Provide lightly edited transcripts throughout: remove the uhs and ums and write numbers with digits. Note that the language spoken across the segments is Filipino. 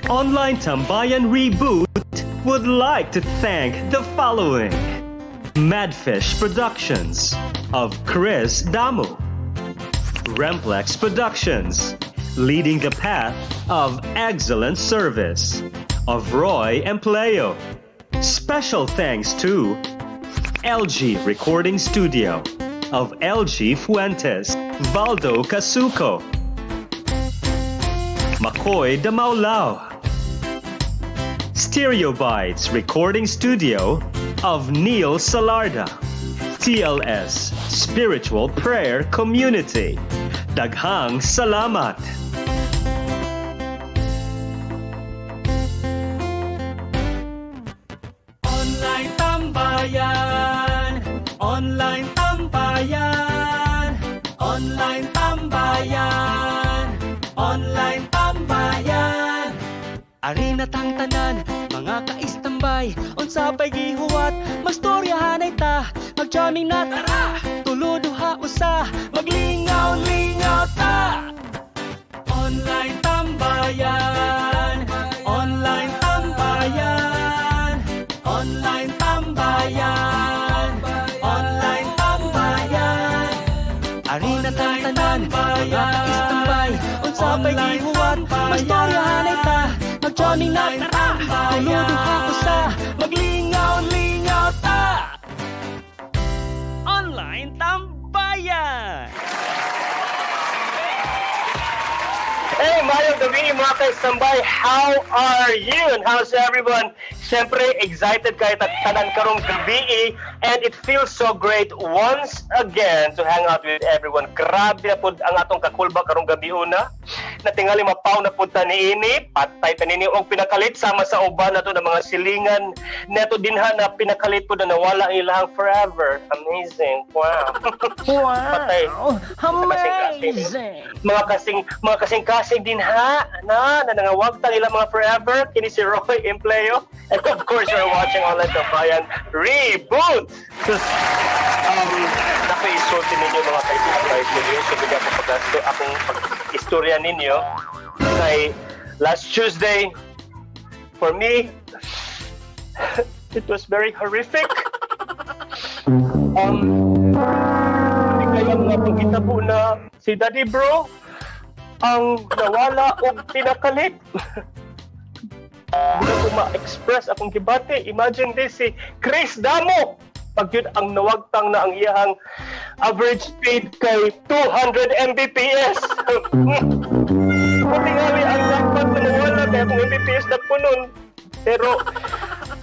Online Tambayan Reboot would like to thank the following: Madfish Productions of Chris Damu, Remplex Productions, leading the path of excellent service, of Roy Empleo. Special thanks to LG Recording Studio of LG Fuentes, Valdo Casuco, McCoy de Maulao, Stereobytes Recording Studio of Neil Salarda, TLS Spiritual Prayer Community, Daghang Salamat. Online Tambayan, Online Tambayan, Online Tambayan, Online Tambayan. Ari na tang tanan, mga kaistambay, unsapay gihuwat, magstoryahan ay ta, magjamming na tara, tuluduha usa, maglingaw-lingaw ta. Online Tambayan, Online Tambayan, Online Tambayan, Online Tambayan. Ari na tang tanan, mga kaistambay, unsapay gihuwat, magstoryahan ay ta, magjamming na tara, tuluduha usa, maglingaw-lingaw ta. Online Tambayan. Hey, mayong gabi mga kaistambay. How are you? And how's everyone? Siyempre, excited kayo tanan karong gabi and it feels so great once again to hang out with everyone. Grabe na po ang atong kakulba karong gabi una. Natingali mapaw na punta ni ini, patay tanini og pinakalit sama sa uban nato ng mga silingan neto dinha na pinakalit po na nawala ang ilang forever. Amazing. Wow. Wow. Patay. Amazing. Mga kasing dinha na nangawag tang ilang mga forever kini si Roy Empleo. And of course, you're watching Online Tambayan Reboot! Naka-isulti ninyo mga kaistambay. So, bigyan ko pagkasto akong istorya ninyo. Kay last Tuesday, for me, it was very horrific. Kaya nga pagkitabo na si Daddy Bro ang nawala o pinakalit. Hindi ko ma-express akong gibate. Imagine this, si Chris Damo. Pag yun ang nawagtang na ang iyahang average speed kay 200 Mbps. Matingali ang dapat na nawala kaya kung Mbps na po nun. Pero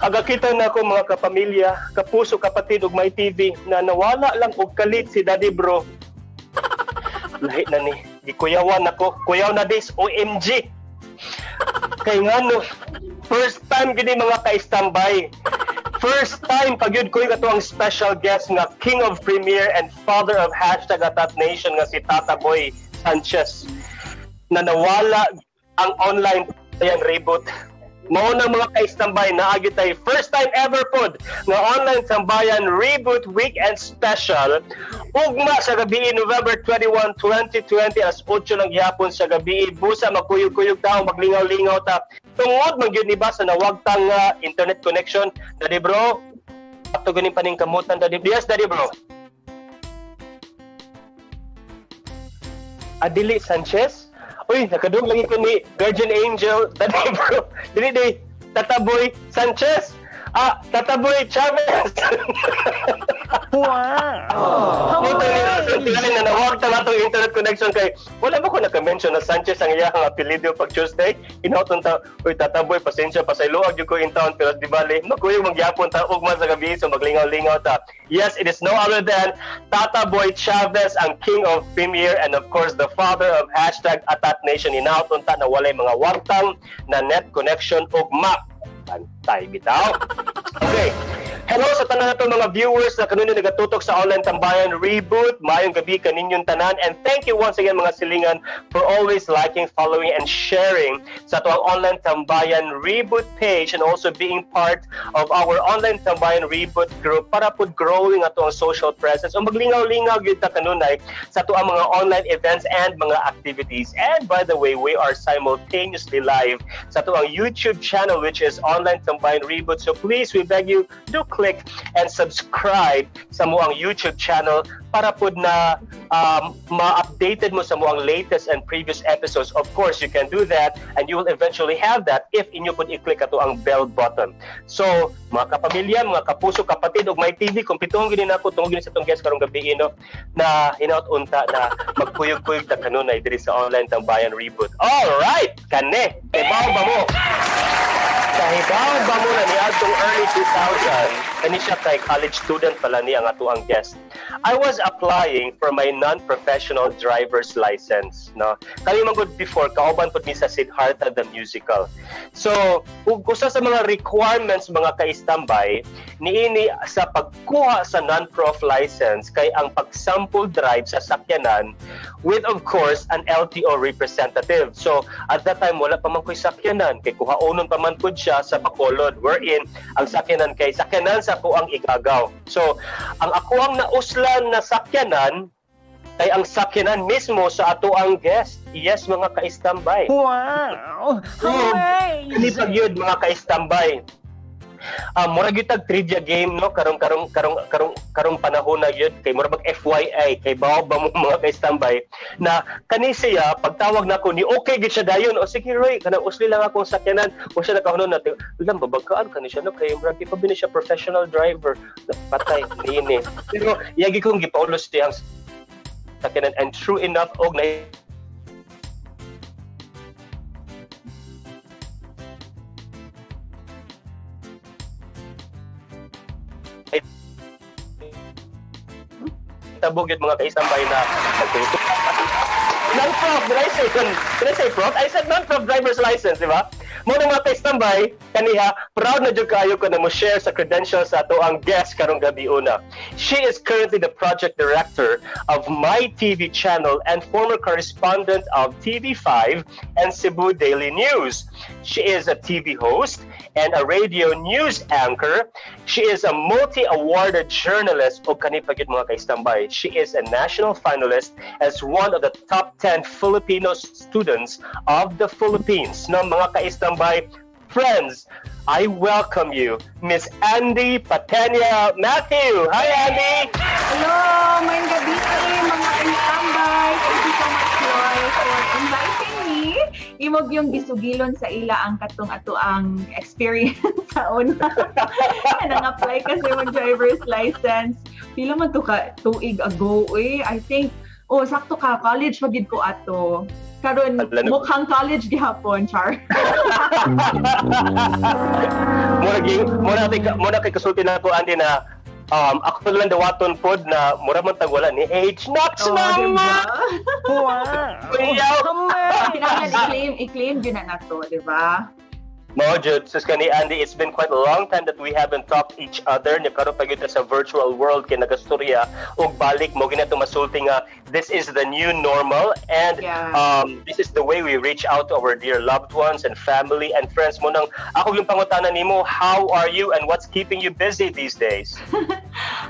agakita na ako mga kapamilya, kapuso, kapatid ug MyTV na nawala lang og kalit si Daddy Bro. Lahi na ni. Gikuyawan ako. Kuyaw na this, OMG. Kay nga no, first time gini mga kaistambay. First time pag yun ko yung ang special guest nga King of Premier and Father of #AtatNation nga si Tata Boy Sanchez na nawala ang Online Tambayan Reboot. Mao na mga kaistambay na agitay first time ever pod nga Online Tambayan Reboot Weekend Special ugma sa gabi November 21, 2020 alas 8 ng gihapon sa gabi. Busa magkuyog-kuyog tao, maglingaw-lingaw ta. Tungod man gyud ni ba sa nawagtang internet connection. Daddy Bro, ato ganing paning kamutan Daddy. Yes, Daddy Bro. Adili Sanchez. Uy, nakadung lagi ko ni Guardian Angel, Daddy Bro. Dili Tata Boy Sanchez. Tata Boy Chavez. Wow. Tingnan na nawag ta natong internet connection kay wala ba ko naka-mention na Sanchez ang iyang apelyido pag Tuesday. Inauton ta, uy Tata Boy, pasensya pasayloag gyud ko in town pero di bali magkuyog magyapon ta ugma sa gabi so maglingaw-lingaw ta. Yes, it is no other than Tata Boy Chavez, ang King of Premier and of course the father of #AtatNation. Inauton ta na walay mga wagtang na net connection ugma. Pantay bitaw. Okay. hello sa tanan nato mga viewers na kanunay nagatutok sa Online Tambayan Reboot. Mayong gabi kaninyong tanan, and thank you once again mga silingan for always liking, following, and sharing sa ato ang Online Tambayan Reboot page, and also being part of our Online Tambayan Reboot group para pud growing ato ang social presence o maglingaw-lingaw gyud ta kanunay sa ato ang mga online events and mga activities. And by the way, we are simultaneously live sa ato ang YouTube channel, which is Online Tambayan Reboot. So please, we beg you, do click and subscribe sa mo ang YouTube channel para pud na ma-updated mo sa mo ang latest and previous episodes. Of course, you can do that, and you will eventually have that if inyo pud i-click ato ang bell button. So, mga kapamilya, mga kapuso, kapatid og MyTV, kung pitong gini nako tungod gini sa tong guest karong gabi na hinaut-unta na magkuyog-kuyog ta kanunay diri sa Online Tambayan Reboot. All right, kane, ibaw ba mo? Kahibaw ba mo na ni atong early 2000, kani siya kay college student pala ni ang ato ang guest. I was applying for my non-professional driver's license, no. Kami man gud before kauban pud mi sa Siddhartha the musical. So, ug usa sa mga requirements mga kaistambay niini sa pagkuha sa non-prof license kay ang pag-sample drive sa sakyanan with of course an LTO representative. So, at that time wala pa man koy sakyanan kay kuhaonon pa man pud siya sa Bacolod, wherein ang sakyanan kay sakyanan sa ako ang igagaw. So, ang ako ang nauslan na sakyanan ay ang sakyanan mismo sa ato ang guest. Yes, mga kaistambay. Wow! Kani pag yun, mga kaistambay. Murag yung tag trivia game, no, karong panahon na yun, kay murag FYI kay bawo ba mo mga kaistambay na kani siya pagtawag nako ni okay gid siya dayon, o sige Roy kana usli lang akong sakyanan, o siya nakahunon natin ulam babagkaan kani siya no, kay murag pa bini siya professional driver patay niini, pero yagi kong gipaulos tiyang sakyanan, and true enough og na tabog yun mga kaistambay na non-prof, did I say prof? I said non-prof driver's license, di ba? Muna mga kaistambay, kaniha, proud na dyan kayo ko na mo share sa credentials sa ato ang guest karong gabi una. She is currently the project director of MyTV channel and former correspondent of TV5 and Cebu Daily News. She is a TV host and a radio news anchor. She is a multi-awarded journalist o kanipagid mga kaistambay. She is a national finalist as one of the top 10 Filipino students of the Philippines. No, mga kaistambay, friends, I welcome you, Miss Andi Patena-Matheu. Hi, Andi! Hello! May gabi mga kaistambay. Thank you so much, Roy, for inviting me. Imog yung gisugilon sa ila ang katong ato ang experience sa una. Nang-apply kasi mag driver's license. Pila man to ka tuig ago eh. I think, sakto ka, college magid ko ato. Karon mukhang college gihapon, Char. Muna kay kasulti na ko, Andi, na ako lang dawaton pod na mura man tag wala ni age knocks na Diba? Wow! Kailangan i-claim yun na to, diba? Mojud, sus kani Andy, it's been quite a long time that we haven't talked each other. Karon pa gyud sa virtual world kay nagastorya og balik mo ginato masulti nga this is the new normal, and this is the way we reach out to our dear loved ones and family and friends mo. Nang ako yung pangutana nimo, how are you and what's keeping you busy these days?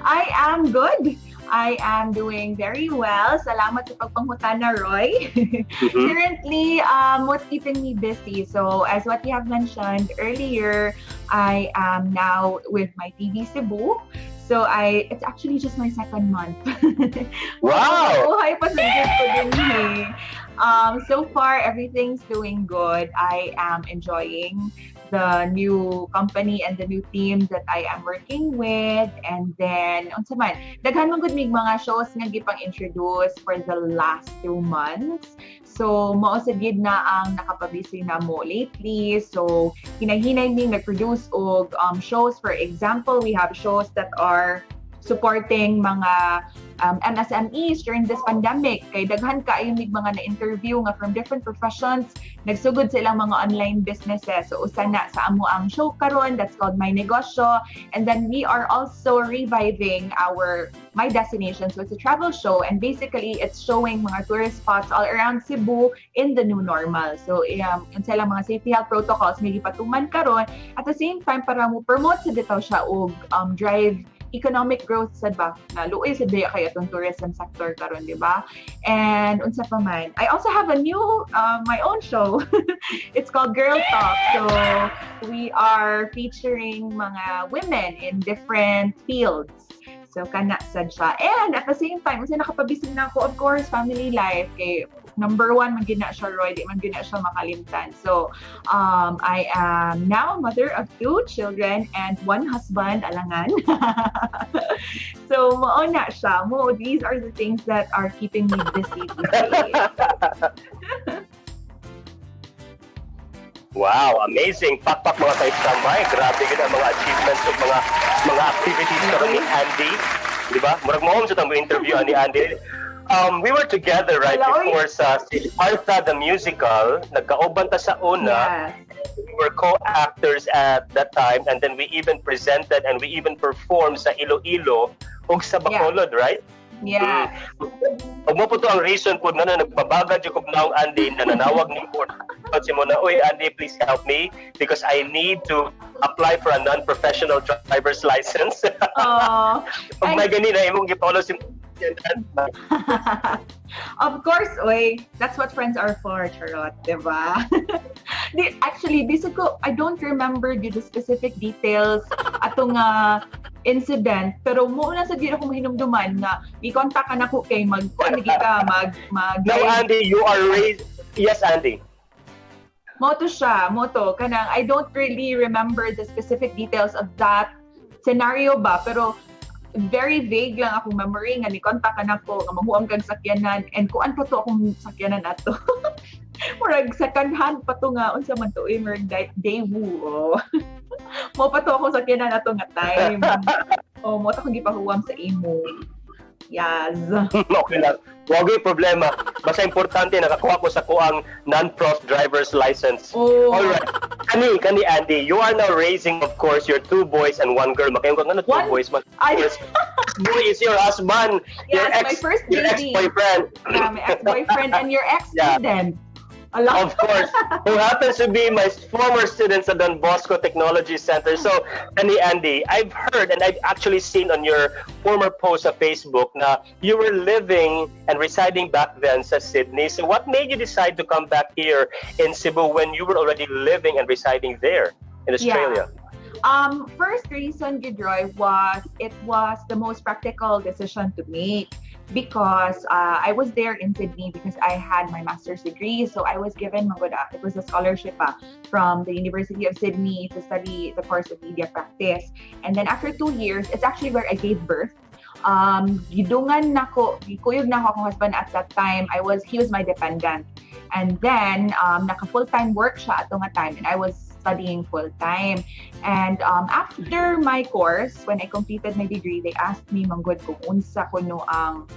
I am good. I am doing very well. Salamat sa pagpangutana, Roy. Currently, what's keeping me busy? So, as what you have mentioned earlier, I am now with MyTV Cebu. So, it's actually just my second month. Wow! Buhay pa sa group ko din eh. So far, everything's doing good. I am enjoying the new company and the new team that I am working with. And then, unsa man, daghan man gud mig mga shows nga gipang-introduce for the last 2 months. So, mao sa gid na ang nakapabisi na mo lately. So, hinay-hinay ning nag-produce og shows. For example, we have shows that are supporting mga MSMEs during this pandemic. Kay daghan kaayo mig mga na-interview nga from different professions, nagsugod sa ilang mga online businesses. So usa na sa amo ang show karon, that's called My Negosyo. And then we are also reviving our My Destination. So it's a travel show, and basically it's showing mga tourist spots all around Cebu in the new normal. So unsa lang mga safety health protocols may gipatuman karon, at the same time para mo promote sa bitaw siya og drive economic growth sad ba na luoy sa daya kay atong tourism sector karon, di ba? And unsa pa man, I also have a new my own show. It's called Girl Talk. So we are featuring mga women in different fields. So kana sad siya. And at the same time, unsa nakapabisig na ako, of course, family life kay number one man gina siya, Roy, di man gina siya makalimtan. So I am now a mother of 2 children and 1 husband, alangan. So mao na siya. These are the things that are keeping me busy these days. Wow, amazing. Pakpak mga Kaistambay. Grabe yun ang mga achievements of mga activities karon ni Andi. Di ba? Murag mo sa tamo interview ni Andi. We were together right before sa Martha the Musical. Nagkauban ta sa una. Yes. We were co-actors at that time, and then we even presented and we even performed sa Iloilo ug sa Bacolod, right? Yeah. Pag mo po to ang reason po na nagbabagad yung kubnaong Andi na nanawag ni Ford. Si mo na, "Uy, Andi, please help me because I need to apply for a non-professional driver's license." Pag may ganina, imong gipaulo si Of course, oy. That's what friends are for, charot, diba? Actually, I don't remember the specific details atong incident, pero muna sa di ako mahinumduman nga i-contact na ko kay mag No, Andi, you are raised. Yes, Andi. Moto siya, kanang I don't really remember the specific details of that scenario ba, pero very vague lang akong memory nga ni-contact na ko nga mahuam kang sakyanan, and kuan pa to akong sakyanan ato. Murag second hand pa to nga, unsa man to, murag Daewoo. Mo pa to akong sakyanan ato nga time. Mo to akong gipahuwam sa imo. Yes. Okay lang. Wag yung problema. Basta importante nakakuha ko sa kuang non-prof driver's license. Alright. Kani Andi, you are now raising, of course, your 2 boys and 1 girl. Makayon ko, 2 boys? Yes. Boy is your husband. Yes, my first baby. Your ex-boyfriend. Yeah, my ex-boyfriend and your ex-student. Of course, who happens to be my former student sa Don Bosco Technology Center. So, Andi, I've heard and I've actually seen on your former post sa Facebook na you were living and residing back then sa Sydney. So, what made you decide to come back here in Cebu when you were already living and residing there in Australia? First reason, Gidroy, was it was the most practical decision to make. Because I was there in Sydney because I had my master's degree. So I was given it was a scholarship from the University of Sydney to study the course of media practice. And then after 2 years, it's actually where I gave birth. Gidungan nako, gikuyog na ako akong husband at that time. He was my dependent. And then naka full-time work siya atong time, and I was studying full-time. And after my course, when I completed my degree, they asked me manggod kung unsa kuno ang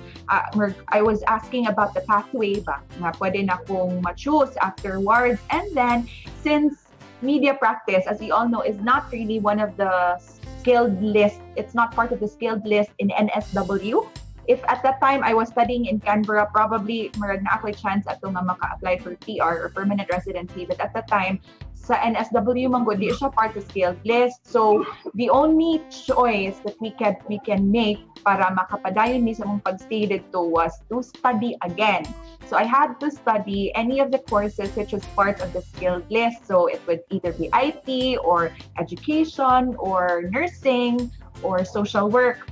I was asking about the pathway ba na pwede na kong ma-choose afterwards. And then since media practice, as we all know, is not really one of the skilled list, it's not part of the skilled list in NSW. If at that time I was studying in Canberra, probably marag na ako'y chance ato nga maka-apply for PR or permanent residency. But at that time, sa NSW manggod, di siya part of skilled list. So the only choice that we can make para makapadayon mi sa mong pagstay dito was to study again. So I had to study any of the courses which was part of the skilled list. So it would either be IT or education or nursing or social work.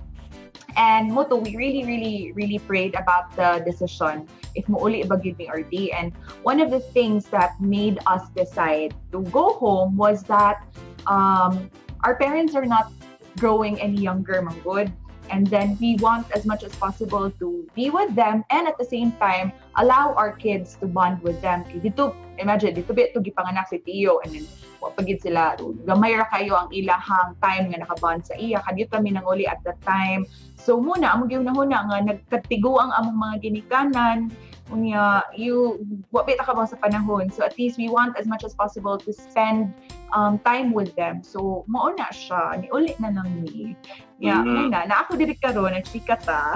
And moto, we really prayed about the decision if muuli bagid ni RD. And one of the things that made us decide to go home was that our parents are not growing any younger, manggod. And then we want as much as possible to be with them, and at the same time allow our kids to bond with them. Dito, imagine, dito ba ito gipanganak si Tio, and then pagid sila, gamay ra kayo ang ilahang time nga nakabond sa iya. Kadito kami nanguli at that time. So muna, among giunahuna nga nagkatiguang among mga ginikanan, unya, wapit ka ba sa panahon. So at least we want as much as possible to spend time with them. So mauna siya, niulit na lang ni. Yeah, na ako diri karon nagchika ta.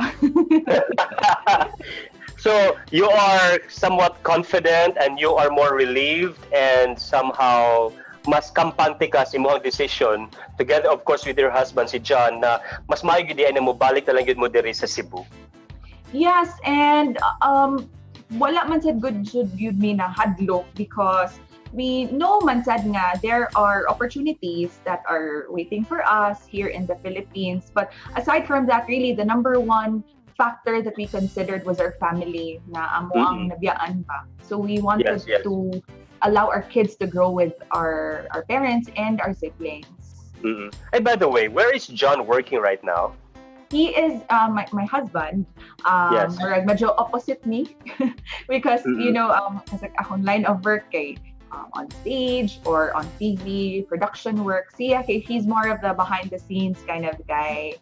So you are somewhat confident and you are more relieved and somehow mas kampante ka sa imong decision together of course with your husband si John na mas maayo gyud na mo balik na lang gyud mo diri sa Cebu. Yes, and wala man sad good should yun me na hadlok because we know man sad nga there are opportunities that are waiting for us here in the Philippines. But aside from that, really the number one factor that we considered was our family na amo ang nabiyaan pa. So we wanted to allow our kids to grow with our parents and our siblings. Hey, by the way, where is John working right now? He is my husband. Yes. Medyo opposite me because you know kasi akong line of work kay on stage or on TV production work. He's more of the behind the scenes kind of guy.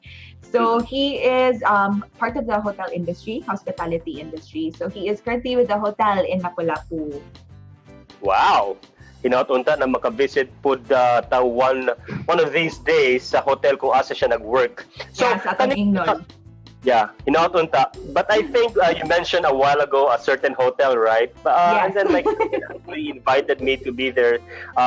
So he is part of the hotel industry, hospitality industry. So he is currently with the hotel in Lapu-Lapu. Wow! Hinaut-unta na makavisit po one of these days sa hotel kung asa siya nag-work. So, sa Ingnon. Yeah, hinaut-unta. But I think you mentioned a while ago a certain hotel, right? Yes. And then like he invited me to be there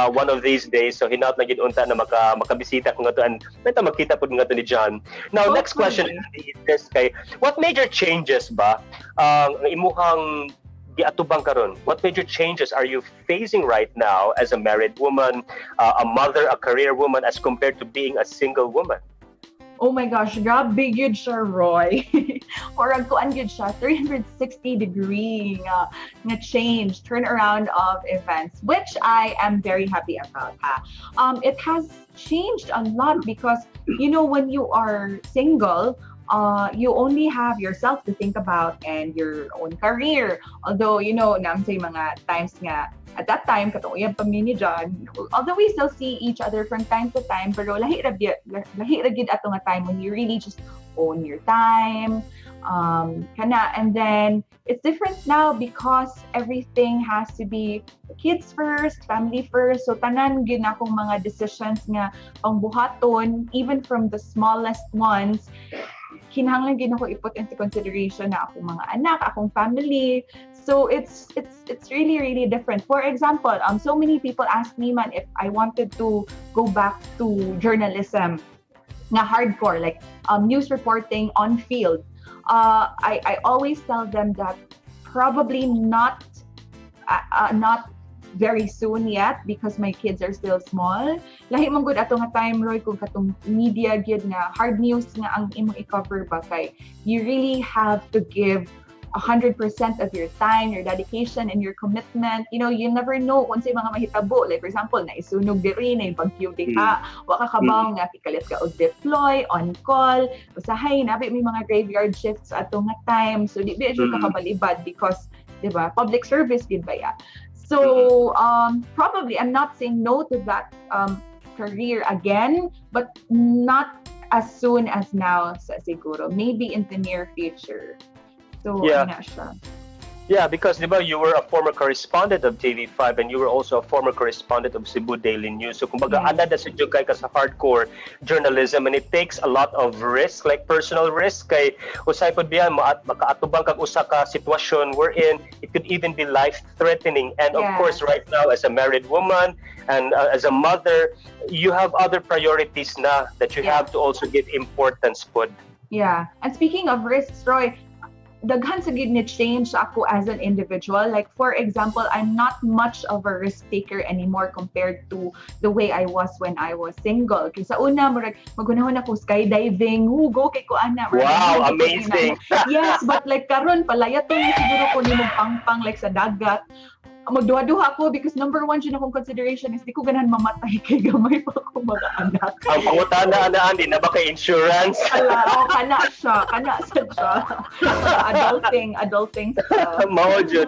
one of these days. So hinaut na unta na makabisita ko nga to and meta magkita po nga to ni John. Now, next question is this kay what major changes ba ang imuhang giatubang karon? What major changes are you facing right now as a married woman, a mother, a career woman as compared to being a single woman? Oh my gosh, grabe yun siya, Roy. Or kuan yun siya, 360-degree nga change, turnaround of events, which I am very happy about. It has changed a lot because, you know, when you are single, you only have yourself to think about and your own career. Although, you know, say mga times nga, at that time, katong uyab pa ni John, although we still see each other from time to time, pero lahi ra gid ato nga time when you really just own your time, and then it's different now because everything has to be kids first, family first. So tanan gid akong mga decisions nga pangbuhaton, even from the smallest ones, kinahanglan gid ako i-put into consideration na akong mga anak, akong family. So it's really different. For example, so many people ask me man if I wanted to go back to journalism, na hardcore, like news reporting on field. I always tell them that probably not very soon yet because my kids are still small. Lahi man gud ato nga time, Roy, kung katong media gyud nga hard news nga ang imong i-cover ba kay you really have to give 100% of your time, your dedication, and your commitment. You know, you never know kung sa mga mahitabo. Like, for example, naisunog diri, na bagyo diha, waka kabaw nga, kikalit ka o deploy, on call, usahay, nabi may mga graveyard shifts ato nga time. So, di ba ka kabalibad because, di ba, public service, di ba ya? So, probably, I'm not saying no to that career again, but not as soon as now, siguro. Maybe in the near future. So, yeah, because diba, you were a former correspondent of TV5 and you were also a former correspondent of Cebu Daily News. So, kumbaga, ada na si Jugay ka sa hardcore journalism and it takes a lot of risk, like personal risk. Kay usay pod biyan, makaatubang kag usa ka sitwasyon wherein it could even be life-threatening. And of course, right now, as a married woman and as a mother, you have other priorities na that you have to also give importance pod. Yeah. And speaking of risks, Roy, daghan sa gid ni change ako as an individual. Like, for example, I'm not much of a risk taker anymore compared to the way I was when I was single. Kaya sa una, magunahon ako skydiving, go kay ko ana. Wow, amazing! Yes, but like karon palayat to siguro ko nimo pangpang like sa dagat. magduha-duha ako because number one dyan akong consideration is di ko ganahan mamatay kay gamay pa ako mga anak. Ang pangutana na Andi na ba kay insurance? Kana siya. Adulting siya. Mao jud.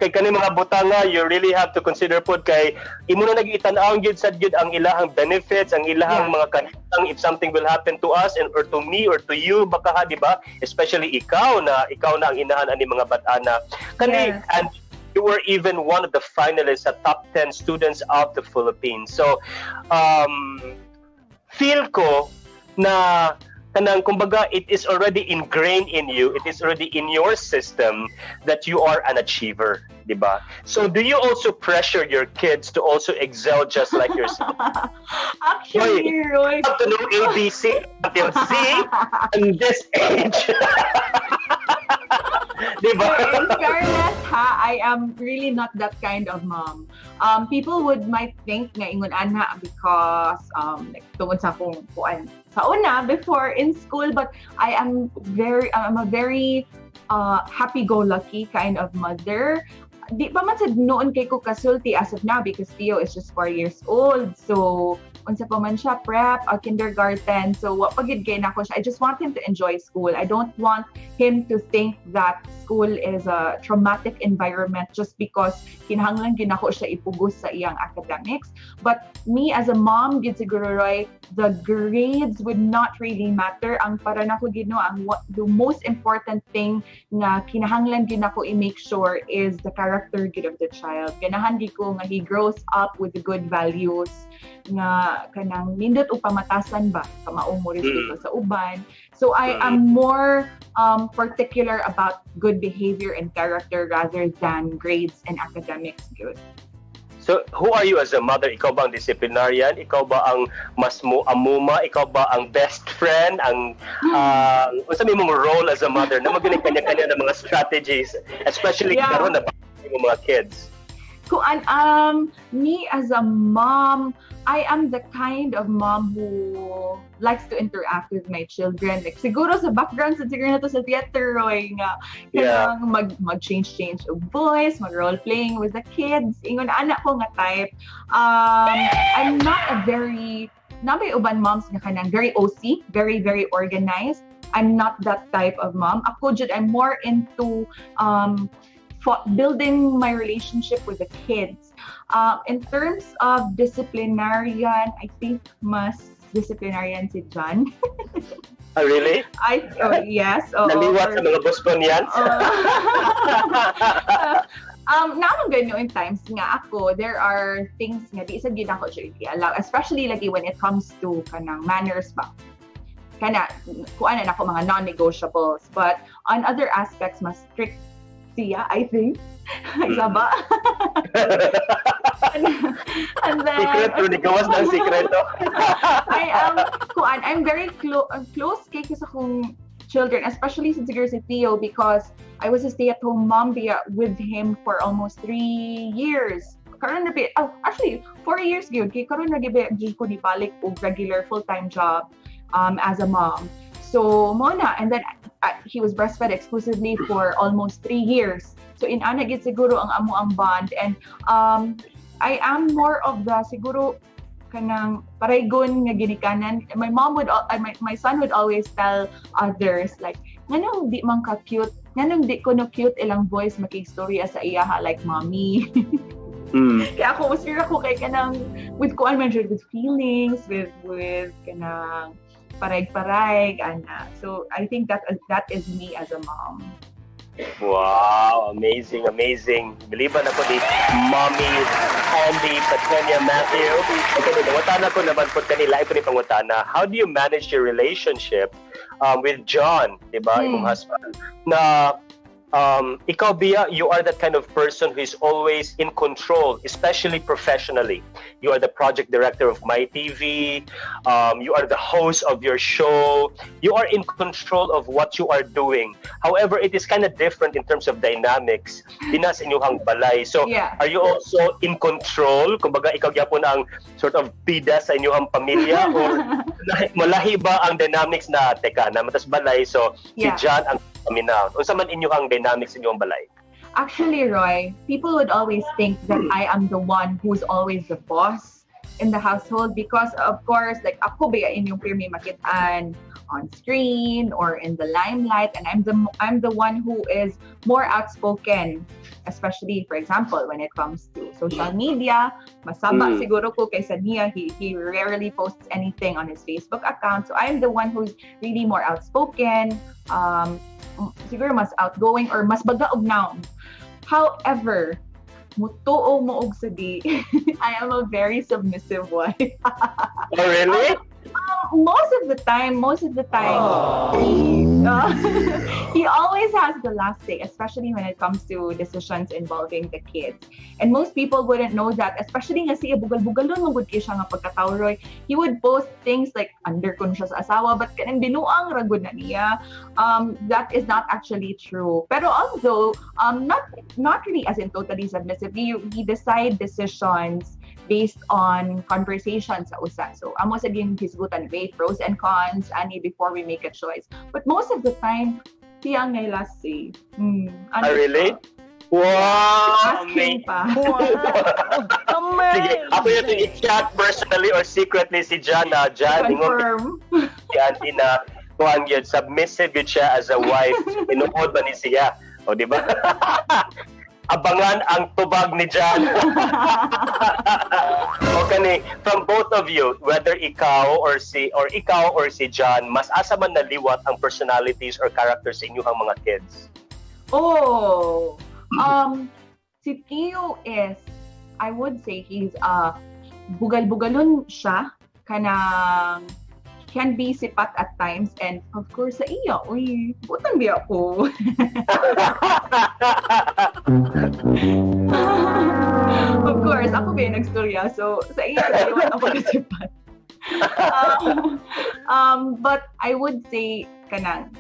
Kay kani mga butanga, you really have to consider pod kay imo na nag-itan-aw gyud sad gyud ang ilahang benefits, ang ilahang mga kanitang if something will happen to us and or to me or to you baka ha, di ba? Especially ikaw na ang inahan ani mga bata-ana. Yes. And you were even one of the finalists at top 10 students of the Philippines. So, feel ko na kanang kumbaga it is already ingrained in you, it is already in your system that you are an achiever, di ba? So, do you also pressure your kids to also excel just like yourself? Actually, Roy. To know ABC until C in this age. Diba? In fairness, I am really not that kind of mom. People might think nga ingon ana because like tungod sa akong kuan sa una before in school, but I'm a very happy-go-lucky kind of mother. Di pa man sad noon kay ko kasulti as of now because Theo is just 4 years old. So unsa pa man siya, prep, kindergarten. So wa pagid kay nako siya. I just want him to enjoy school. I don't want him to think that school is a traumatic environment just because kinahanglan ginako siya ipugos sa iyang academics. But me as a mom, gid siguro Roy, the grades would not really matter. Ang para nako gid no, the most important thing nga kinahanglan gid nako i-make sure is the character gid of the child. Ganahan di ko nga he grows up with the good values nga kanang nindot o pamatasan ba kamaong mo respeto sa uban. So I am more particular about good behavior and character rather than grades and academics good. So, who are you as a mother? Ikaw ba ang disciplinarian? Ikaw ba ang mas amuma? Ikaw ba ang best friend? Ang unsa may mong role as a mother na magaling kanya-kanya ng mga strategies, especially karon na yung mga kids? Kuan me as a mom, I am the kind of mom who likes to interact with my children. Like siguro sa background siguro na to sa theater Roy nga kanang mag-change of voice, mag-role playing with the kids. Ingon anak ko nga type. I'm not a very may uban moms nga kanang very OC, very very organized. I'm not that type of mom. Ako jud I'm more into building my relationship with the kids. In terms of disciplinarian, I think mas disciplinarian si John. Really? Yes. Naliwat sa mga Bostonians? Naman ganyo in times nga ako, there are things nga di isa gid ako allow, especially lagi when it comes to kanang manners ba. Kuan na ako mga non-negotiables, but on other aspects mas strict siya, I think. Isa ba? and then Sikreto, nagawas ng sikreto. I'm very close kay sa akong children, especially since siguro si Theo, because I was a stay-at-home mom with him for almost 3 years. Karon na actually 4 years gyud kay karon na gyud ko ni balik og regular full-time job as a mom. So mona, and then he was breastfed exclusively for almost 3 years. So in ana gid siguro ang amo ang bond, and I am more of the siguro kanang paraygon nga ginikanan. My son would always tell others like nganong di man ka cute, nganong di ko no cute ilang voice makistorya sa iyaha like mommy. Kaya ako mas ako kay kanang with kuan man with feelings, with kanang parayg-parayg, ana. So I think that is me as a mom. Wow, amazing. Biliban ako ni Mommy Andi, Patena-Matheu. Okay, nangutana ko naman po kanila, ito ni pangutana. How do you manage your relationship with John, diba, imong husband? Na ikaw Bia, you are that kind of person who is always in control, especially professionally. You are the project director of MyTV. You are the host of your show. You are in control of what you are doing. However, it is kind of different in terms of dynamics. Dinas inyong balay. So, are you also in control? Kumbaga, ikaw gyapon ang sort of bida sa inyong pamilya? Or malahi ba ang dynamics na, teka, na matas balay, so si John ang paminaw? Unsa man inyong dynamics inyong balay? Actually, Roy, people would always think that I am the one who's always the boss in the household because, of course, like ako ba yung pirmi makitaan on screen or in the limelight, and I'm the one who is more outspoken, especially, for example, when it comes to social media. Masaba siguro ko kaysa niya. He rarely posts anything on his Facebook account, so I'm the one who's really more outspoken. Siguro mas outgoing or mas bagaog now. However, mutuo mo og sadi. I am a very submissive wife. Oh, really? Most of the time, he always has the last say, especially when it comes to decisions involving the kids. And most people wouldn't know that, especially nga siya bugal-bugalon mo gud kay siya nga pagkatawo, Roy. He would post things like under kun siya sa asawa, but kanang binuang ra gud na niya. That is not actually true. Pero although not really as in totally submissive, he decide decisions based on conversations sa usa. So, amo sa gin hisgutan, weigh pros and cons ani before we make a choice. But most of the time, siya ang may last say. Really? Wow! Asking pa. Sige, ako yung i-chat personally or secretly si Jan na Jan. Confirm. Si Andi na kuhan yun, submissive yun siya as a wife. Inuod ba ni siya? O, di ba? Abangan ang tubag ni Jan. Okay, from both of you, whether ikaw or si Jan, mas asa man naliwat ang personalities or characters sa inyong mga kids? Oh, si Tio is, I would say he's bugal-bugalon siya, kanang can be sipat at times, and of course sa iya, uy, butang biya ako. Of course, ako ba yung nagstorya, so sa iya, iwan ako kasipat. But I would say, kanang,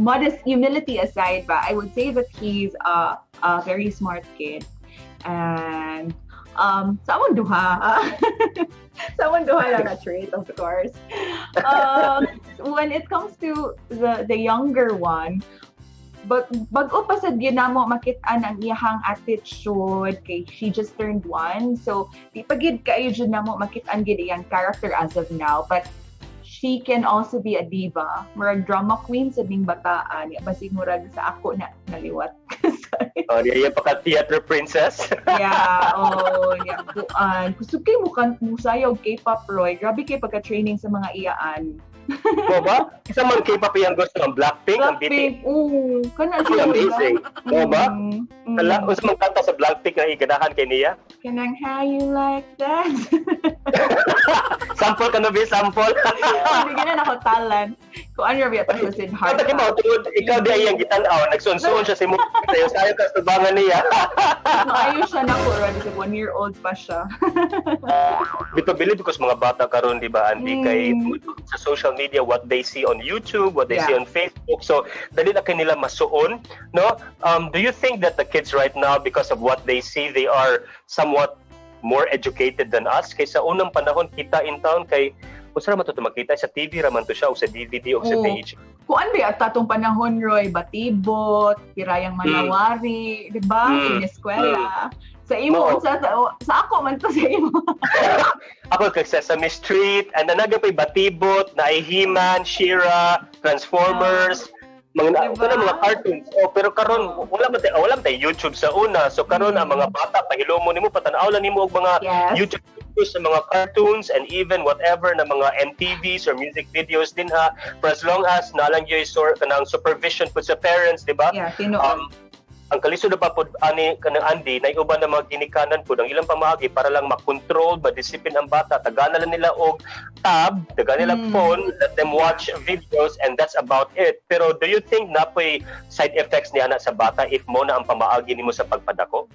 modest humility aside ba, I would say that he's a very smart kid. And someone duha lang na trait, of course. When it comes to the younger one, bago pa sa ginamo makitaan ang iyahang attitude kay she just turned 1, so di pa gid kayo jud namo makitaan gid iyang character as of now, but she can also be a diva, murag drama queen sa ding bataan, basig murag sa ako na naliwat. Oh, niya pa ka theater princess. Yeah, yeah. Gusto kay mo sayaw K-pop, Roy. Grabe kay pagka-training sa mga iyaan. Mo ba? Isa man K-pop yung gusto ng Blackpink, ang Blackpink, oo. Kana siya. Amazing. Mo ba? Ala, usa man kanta sa Blackpink na iganahan kay niya. Kanang how you like that? Sample ka na ba? Sample? Hindi na ako talent. Kung ano ba ito sin hard. Pati mo, ikaw di ay ang gitanaw. Nagsunsun siya si mo. Sayo ka sa tubangan niya. Maayos siya na ko. Kasi 1-year-old pa siya. Bito-bili because mga bata karon, di ba, Andi, kay sa social media, what they see on YouTube, what they see on Facebook. So, dali na kanila masuon, no? Do you think that the kids right now, because of what they see, they are somewhat more educated than us? Kaysa unang panahon, kita in town, kay kung saan naman ito makita, sa TV raman to siya, o sa DVD, o sa page. Kung ano ba tatong panahon, Roy, batibot, pirayang manawari, di ba? In eskwela. Sa imo, sa ako man to sa imo. Ako kay Sesame Street, and nagapay batibot, na He-Man, She-Ra, Transformers, mga cartoons. Oh, pero karon wala man tay YouTube sa una. So karon ang mga bata pahilomo nimo patanaw lang nimo og mga YouTube videos sa mga cartoons and even whatever na mga MTVs or music videos din ha. For as long as nalang yoy kanang supervision po sa parents, di ba? Yeah, ang kalisod na pa po ani kanang Andi na iuban na mga ginikanan po ng ilang pamaagi para lang ma-control, ma-discipline ang bata. Tagana lang nila og tab, tagana nila phone, let them watch videos, and that's about it. Pero do you think na po'y side effects niya na sa bata if mo na ang pamaagi nimo sa pagpadako?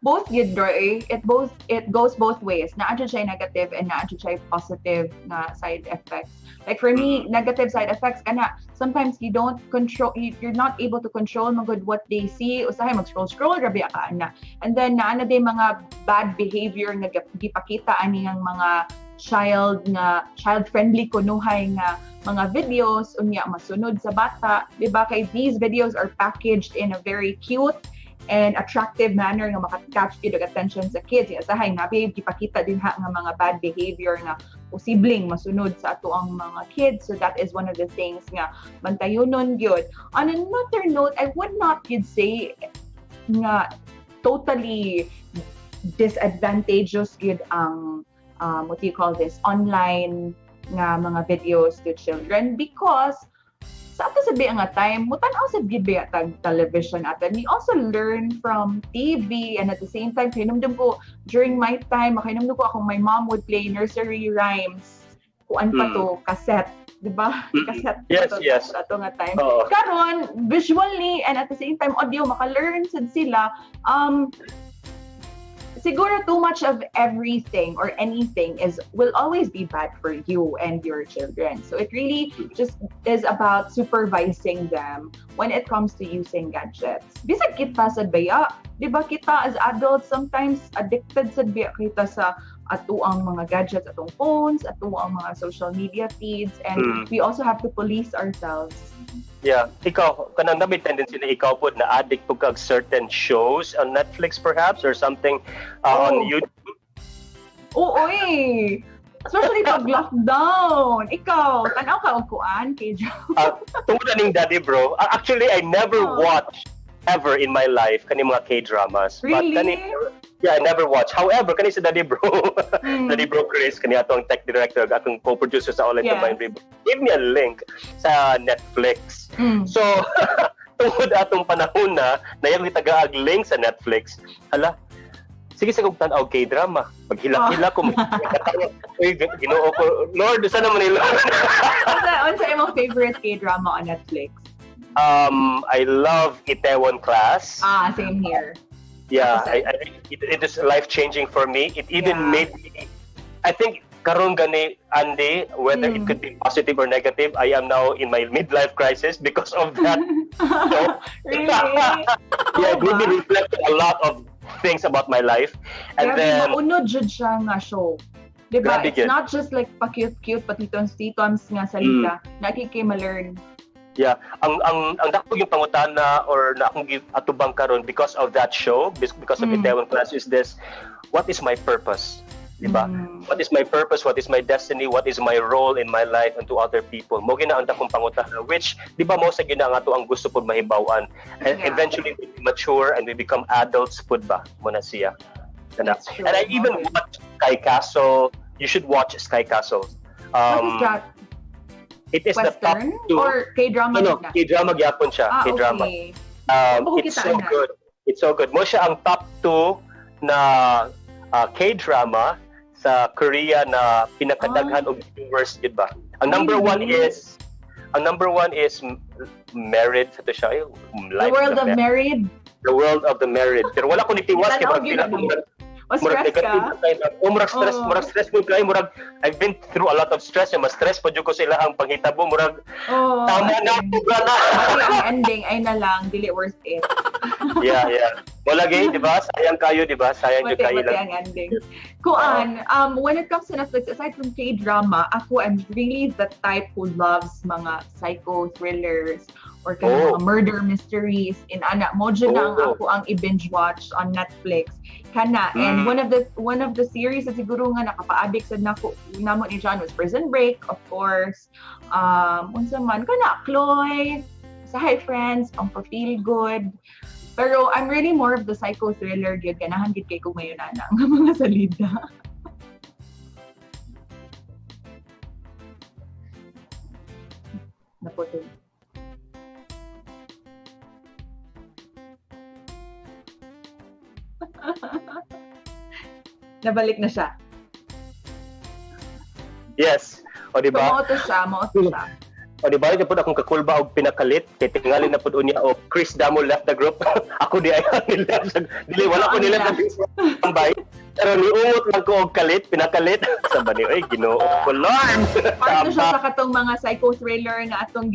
Both yun, Roy. It goes both ways. Naadyo siya negative and naadyo siya positive na side effects. Like for me, negative side effects kana sometimes you're not able to control magud what they see. Usahay mag-scroll grabe ka na. And then naana day mga bad behavior nga gipakita ani ang mga child friendly kunuhay nga mga videos unya masunod sa bata, di ba? Kay these videos are packaged in a very cute and attractive manner nga makatouch gyud ang attention sa kids. Asahay nabi gipakita din nga mga bad behavior nga posibleng masunod sa ato ang mga kids. So that is one of the things nga bantayonon gyud. On another note, I would not yun say nga totally disadvantageous gyud ang what do you call this, online nga mga videos to children, because sa ato sabi nga time mutanaw sa gibe tag television ato, we also learn from TV, and at the same time kinumdum ko during my time makinumdum ko akong my mom would play nursery rhymes kuan pa to cassette, di ba? Cassette Yes, to, yes. sa ato nga time. Oo. Karon visually and at the same time audio maka-learn sad sila. Siguro too much of everything or anything will always be bad for you and your children. So it really just is about supervising them when it comes to using gadgets. Bisag kita sa baya, di ba kita as adults sometimes addicted sa baya kita sa ato ang mga gadgets, atong phones, ato ang mga social media feeds, and we also have to police ourselves. Yeah, ikaw, kanang may tendency na ikaw po na addict po kag certain shows on Netflix perhaps or something on YouTube? Oo eh. Especially pag lockdown. Ikaw, tanaw ka og kuan kay Tungod ning daddy bro, actually I never watched ever in my life kani mga K-dramas. Really? But I never watched. However, kani si Daddy Bro, Daddy Bro Chris, kani ato ang tech director, atong co-producer sa OLINE TAMBAYAN REBOOT, give me a link sa Netflix. So, tungod atong panahon na yung tagaag link sa Netflix, hala, sige sa kong tanaw K-drama. Maghila-hila ko, uy, ginoo ko, Lord, saan naman nila? Unsa imong favorite K-drama on Netflix? I love Itaewon Class. Same here. Yeah, it is life-changing for me. It even made me, I think, karon gani, Andi, whether it could be positive or negative, I am now in my midlife crisis because of that. So, Really? it made me reflect a lot of things about my life. And then, maunod jud siya nga show. Diba? Grabe It's yun. not just like pa-cute-cute, patitons-titons nga salita. Nakikima-learn. yeah, ang dako yung pangutana or na akong atubang karon because of that show, because of Itaewon Class is this: what is my purpose? Diba? What is my purpose? What is my destiny? What is my role in my life and to other people? Mo gina ang dakong pangutana, which di ba mo sa gina nga to ang gusto pud mahibaw-an. And eventually we mature and we become adults pud ba mo na siya. And I even watched Sky Castle. You should watch Sky Castle. What is that? It is the top Western 2. or K-drama? No, K-drama gyapon siya. K-drama. Okay. It's so good. It's so good. Mo siya ang top 2 na K-drama sa Korea na pinakadaghan og viewers, gid ba? Ang number 1 is Married sa siya. The World of Married. The World of the Married. Pero wala ko nitiwas kay Stress ka? Murag stress mo kay murag I've been through a lot of stress, mas stress pa jud ko sila ang panghitabo murag tama na tuga na. Ang ending ay na lang dili worth it. Yeah. Wala gay, di ba? Sayang kayo, di ba? Sayang jud kayo lang. Ang ending. Kuan, when it comes to Netflix, aside from K-drama, ako am really the type who loves mga psycho thrillers or mga murder mysteries. In ana mo na ang ako ang i-binge watch on Netflix. Kana, and one of the series na siguro nga nakapa-addict sad nako namo ni John was Prison Break, of course. Unsa man kana, Chloe, sa Hi Friends, ang pa-feel good. Pero I'm really more of the psycho thriller gyud, ganahan gid kay ko ngayon ana nga mga salida. Naputol. Nabalik na siya. Yes. O di ba? Mauto siya. O di ba, pud akong kakulba og pinakalit kay tingali na pud unya og Chris Damo left the group. Ako di ay nila dili wala ko nila tambay. Pero niumot lang ko og kalit, pinakalit sa bani oy Ginoo ko Lord. Paano siya sa katong mga psycho thriller nga atong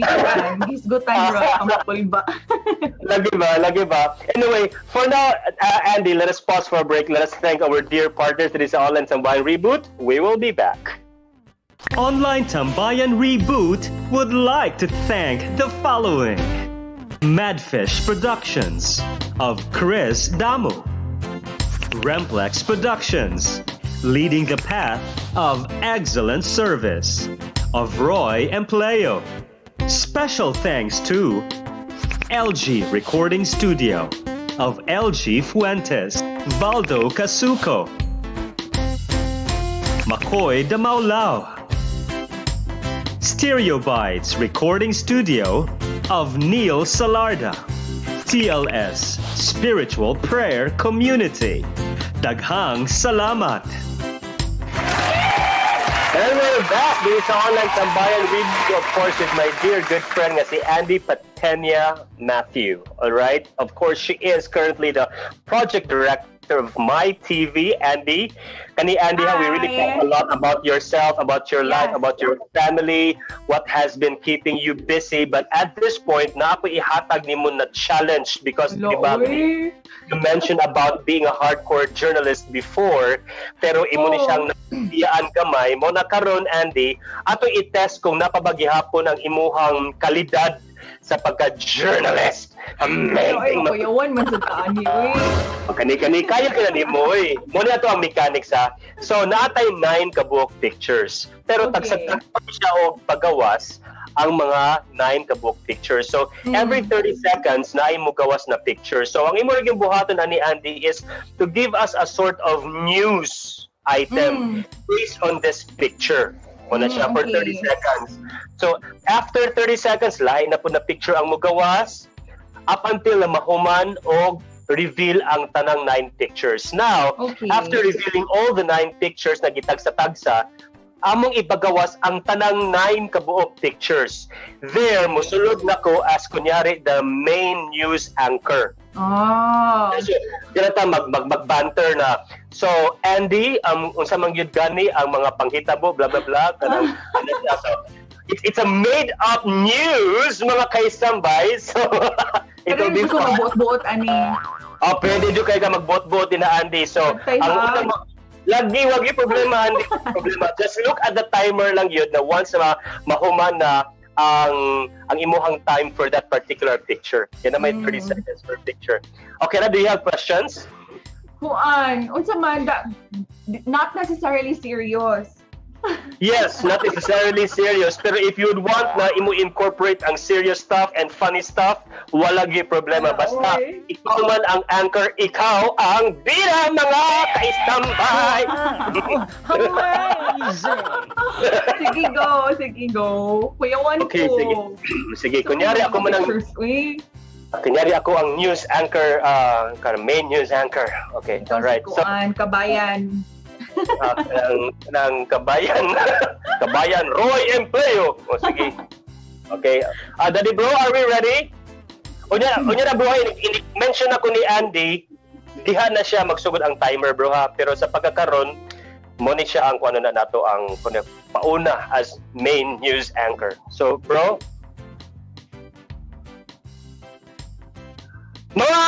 gisgutan ro ang kulba. Lagi ba? Anyway, for now, Andy, let us pause for a break. Let us thank our dear partners. This is OLINE TAMBAYAN REBOOT. We will be back. OLINE TAMBAYAN REBOOT would like to thank the following: Madfish Productions of Chris Damu. Remplex Productions, leading the path of excellent service, of Roy Empleo. Special thanks to LG Recording Studio of LG Fuentes, Valdo Casuco, Makoy de Maulao. Stereobytes Recording Studio of Neil Salarda, TLS Spiritual Prayer Community, Daghang Salamat. And we're back dito sa Online Tambayan Reboot, of course, with my dear good friend nga si Andi Patena-Matheu. Alright? Of course, she is currently the project director of MyTV. Andi, we really talk a lot about yourself, about your life, about your family, what has been keeping you busy. But at this point, na ako ihatag ni mo na challenge because diba, you mentioned about being a hardcore journalist before, pero imo ni siyang nabiyaan kamay mo na karon, Andi, ato i-test kung napabagyahapon ang imuhang kalidad sa pagka-journalist. Amazing. Ay, kuyawan man sa taani, Kani-kani, kaya ka na ni mo, Muna ito ang mechanics, ha. So, naatay 9 kabuok pictures. Pero tagsagtag pa siya o pagawas ang mga 9 kabuok pictures. So, every 30 seconds na ay mo gawas na picture. So, ang imo ring buhaton ni Andi is to give us a sort of news item based on this picture. Muna siya for 30 seconds. So, after 30 seconds, lain na po na picture ang mugawas up until na mahuman o reveal ang tanang 9 pictures. Now, after revealing all the 9 pictures na gitagsa-tagsa, among ipagawas ang tanang 9 kabuok pictures. There, musulod na ko as kunyari the main news anchor. So, ganata mag-banter na. So, Andi, unsa man gyud gani ang mga panghitabo, blah blah blah. So, it's a made-up news, mga Kaistambay. So, it'll be fun. Buot-buot, ani. Pwede dyo kayo ka magbuot-buot na, Andi. So, ang wagi problema, Andi. Problema. Just look at the timer lang yun na once mahuman na ang imuhang time for that particular picture. Yan na may 30 seconds per picture. Okay na, do you have questions? Kuan, unsa man, not necessarily serious. Yes, not necessarily serious. Pero if you would want na incorporate ang serious stuff and funny stuff, wala gyud problema. Basta, ikaw man ang anchor, ikaw ang bida, mga Kaistambay! Amazing! Sige go. Kuyawan ko. Sige. Kunyari ako man ang... Kunyari ako ang news anchor, main news anchor. Okay, alright. So, kabayan. ng kabayan Roy Empleo. Sige. Okay. Daddy bro, are we ready? Unya na bro, mention ako ni Andi, diha na siya magsugod ang timer bro ha. Pero sa pagkakaron, mo ni siya ang kuno na nato ang pauna as main news anchor. So bro, mga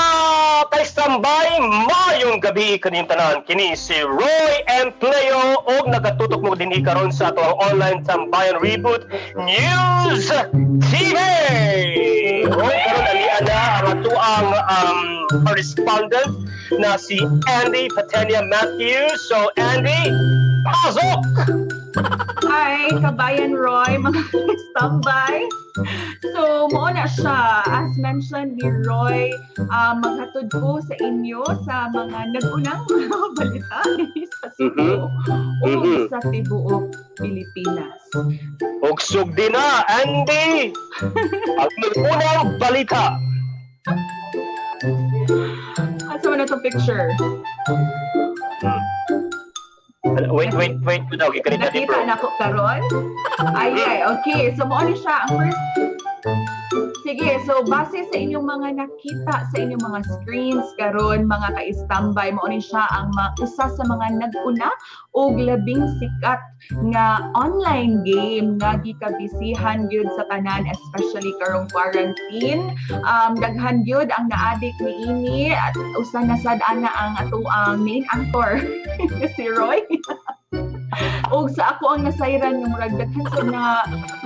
Kaistambay, mayong gabi kaning tanan. Kini si Roy Empleo og nagatutok mo dinhi karon sa ato ang Online Tambayan Reboot News TV. Roy, karon alian na ang ato ang correspondent na si Andi Patena-Matheu. So Andy, pasok! Hi, kabayan Roy, mga Kaistambay. So, mauna siya. As mentioned ni Roy, maghatod ko sa inyo sa mga nag-unang balita sa Cebu o sa tibuok Pilipinas. Ugsog din na, Andy! Ang nag-unang balita. Asa mo na itong picture? Wait. Nakita na ko karon? Ay, okay. So, mauna siya. Ang first... Sige, so base sa inyong mga nakita sa inyong mga screens karon mga Kaistambay, mauni siya ang usa sa mga nag-una og labing sikat nga online game nga gikabisihan gyud sa tanan, especially karong quarantine. Daghan gyud ang na-addict niini at usa na sad ana ang ato ang main anchor si Roy. O sa ako ang nasayran ng murag daghan sa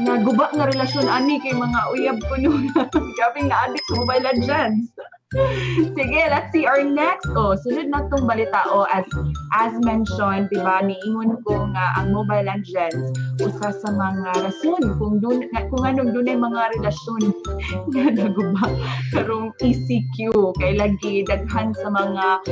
na guba nga relasyon ani kay mga uyab ko nung gabing na addict sa Mobile Legends. Sige, let's see our next. Sunod na tong balita. As mentioned, di ba, niingon ko nga ang Mobile Legends usa sa mga rason kung anong dunay mga relasyon nga naguba karong ECQ kay lagi daghan sa mga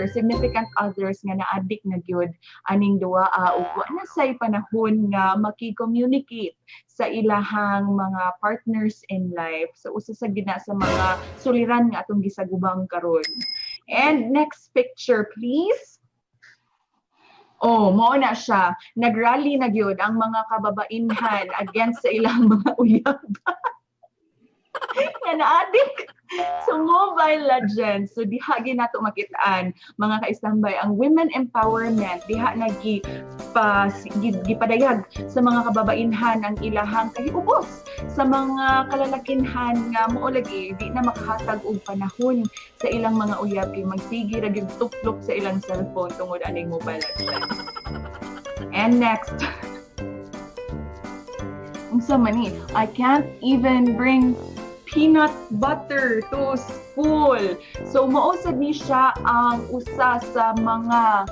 significant others nga na-addict na gyud aning duwa ug wa na say panahon nga maki-communicate sa ilahang mga partners in life. So usa sa gina sa mga suliran nga atong gisagubang karon. And next picture please. Mao na siya. Nagrally na gyud ang mga kababainhan against sa ilang mga uyab. Nga na-addict sa Mobile Legends. So diha ginato makitaan mga kaistambay ang women empowerment diha gipadayag sa mga kababainhan ang ilahang kahiubos sa mga kalalakinhan nga mao lagi di na makahatag og panahon sa ilang mga uyab kay magsige ra gyud tuplok sa ilang cellphone tungod aning Mobile Legends. And next, unsa man ni? I can't even bring peanut butter to school. So mausad ni siya ang usa sa mga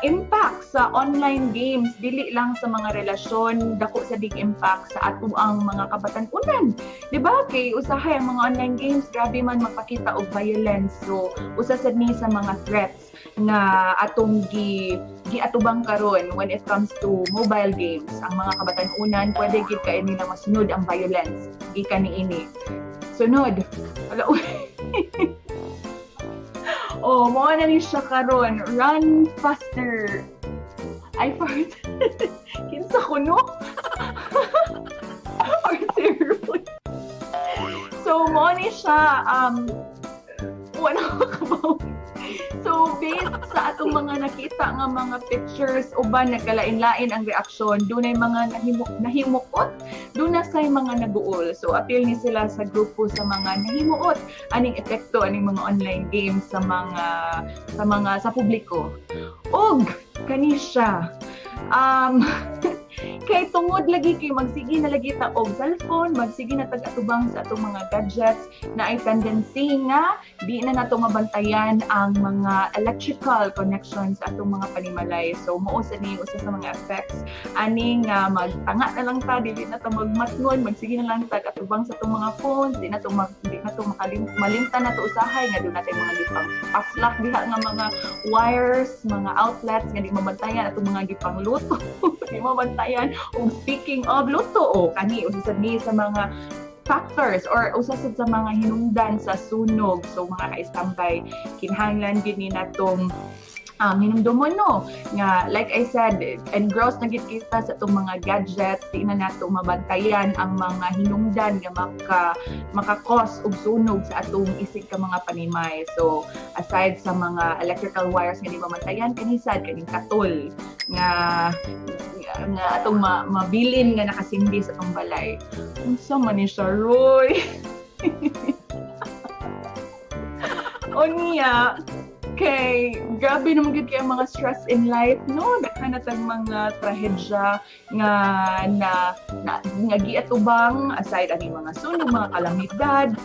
impact sa online games, dili lang sa mga relasyon, dako sa dig impact sa ato ang mga kabatan-unan. Diba? Kay usahay ang mga online games, grabe man magpakita og violence. So usa sad ni sa mga threats na atong giatubang karon when it comes to mobile games. Ang mga kabatan-unan pwede gid kay nila masunod ang violence gikan niini. Sunod. Wala mo na ni siya karon. Run faster. I fart. Kinsa ko no? Or zero. So mo ni siya wala ka. So based sa atong mga nakita nga mga pictures uban nagkalain-lain ang reaksyon, dunay mga nahimukot, duna say mga naguol. So appeal ni sila sa grupo sa mga nahimuot aning epekto aning mga online games sa publiko. Og kani siya kay tungod lagi kay magsige na lagi ta og cellphone, magsige na tag-atubang sa atong mga gadgets na ay tendency nga di na nato mabantayan ang mga electrical connections sa atong mga panimalay. So mao sa ni usa sa mga effects ani nga magtanga na lang ta, dili na ta magmatngon, magsige na lang tag-atubang sa atong mga phones, di na to malimtan na to usahay nga doon natin mga gipang paslak diha nga mga wires, mga outlets nga di mabantayan atong mga gipang luto. Di mabantayan. Ug speaking of luto, kani usad ni sa mga factors or usasad sa mga hinungdan sa sunog. So mga kaistambay, kinahanglan gid ni natong hinumdumon no nga like I said, engrossed na gid kita sa itong mga gadgets, di na nato mabantayan ang mga hinungdan nga maka-cause og sunog sa atong isig ka mga panimay. So aside sa mga electrical wires nga di mabantayan, kanisad kaning katol nga atong mabilin nga nakasindi sa atong balay. Unsa man ni siya, Roy? Niya, kay grabe naman gid kay mga stress in life no, daghan na tag mga trahedya nga giatubang aside ani mga sunog, mga kalamidad.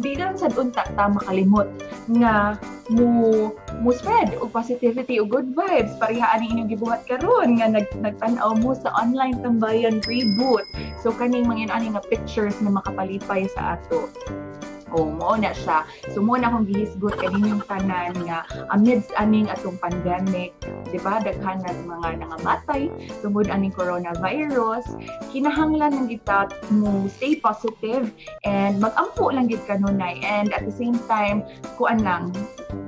Di lang sad unta ta makalimot nga mo spread og positivity o good vibes pareha ani inyong gibuhat karon nga nagtan-aw mo sa online tambayan reboot. So kaning mga ani nga pictures nga makapalipay sa ato. Mao na siya. So mo na akong gihisgot kaninyong tanan nga amidst aning atong pandemic, di ba, daghan na mga nangamatay tungod aning coronavirus. Kinahanglan ng kita mo stay positive and mag-ampo lang gid kanunay, and at the same time kuan lang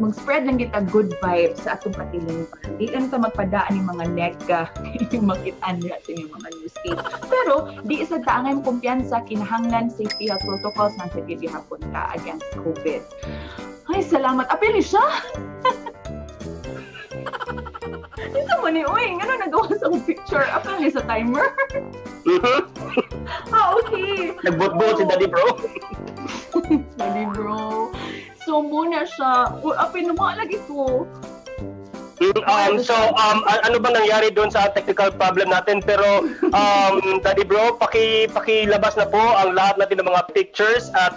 mag-spread lang kita good vibes sa atong katilingban. Di lang ta magpadaan ng mga nega yung makit-an natin yung mga newscape. Pero di isa ta angay kumpiyansa, kinahanglan safety health protocols na sa gihapon ta against COVID. Ay, salamat. Apil ni siya. Ito mo ni, uy, nga nagawa sa picture. Apil ni sa timer. Okay. Nagbot-bot si Daddy Bro. Daddy Bro. So, muna siya. Apil na mga lagi ko. Ano bang nangyari doon sa technical problem natin? Pero, Daddy Bro, pakilabas na po ang lahat natin ng mga pictures at